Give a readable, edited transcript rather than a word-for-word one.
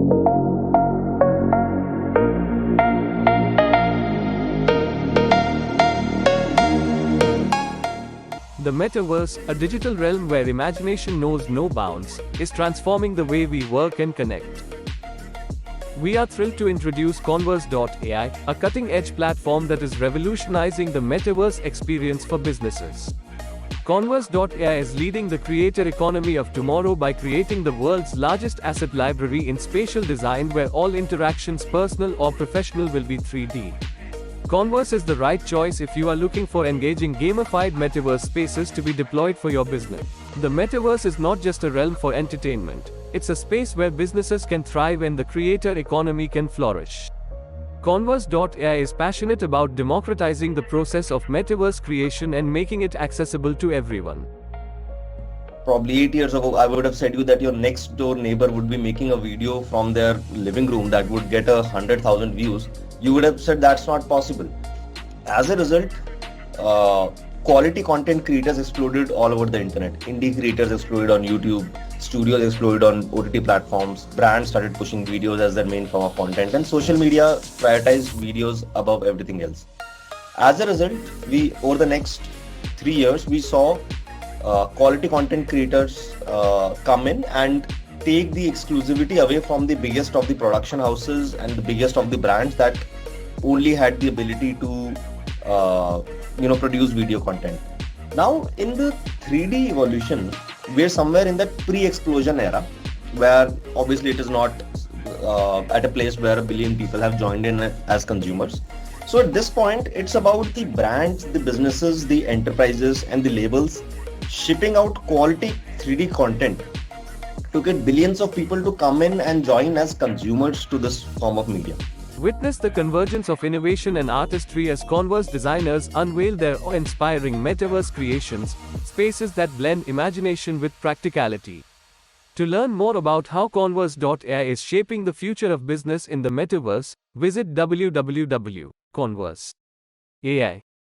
The Metaverse, a digital realm where imagination knows no bounds, is transforming the way we work and connect. We are thrilled to introduce Convrse.ai, a cutting-edge platform that is revolutionizing the Metaverse experience for businesses. Convrse.ai is leading the creator economy of tomorrow by creating the world's largest asset library in spatial design where all interactions, personal or professional, will be 3D. Converse is the right choice if you are looking for engaging gamified metaverse spaces to be deployed for your business. The metaverse is not just a realm for entertainment, it's a space where businesses can thrive and the creator economy can flourish. Converse.ai is passionate about democratizing the process of metaverse creation and making it accessible to everyone. Probably 8 years ago, I would have said you that your next door neighbor would be making a video from their living room that would get 100,000 views. You would have said that's not possible. As a result, quality content creators exploded all over the internet. Indie creators exploded on YouTube, studios exploded on OTT platforms, brands started pushing videos as their main form of content, and social media prioritized videos above everything else. As a result, over the next 3 years, we saw quality content creators come in and take the exclusivity away from the biggest of the production houses and the biggest of the brands that only had the ability to produce video content. Now in the 3D evolution, we're somewhere in that pre-explosion era where obviously it is not at a place where 1 billion people have joined in as consumers. So at this point, it's about the brands, the businesses, the enterprises and the labels shipping out quality 3D content to get billions of people to come in and join as consumers to this form of media. Witness the convergence of innovation and artistry as Converse designers unveil their awe-inspiring metaverse creations, spaces that blend imagination with practicality. To learn more about how Converse.ai is shaping the future of business in the metaverse, visit www.converse.ai.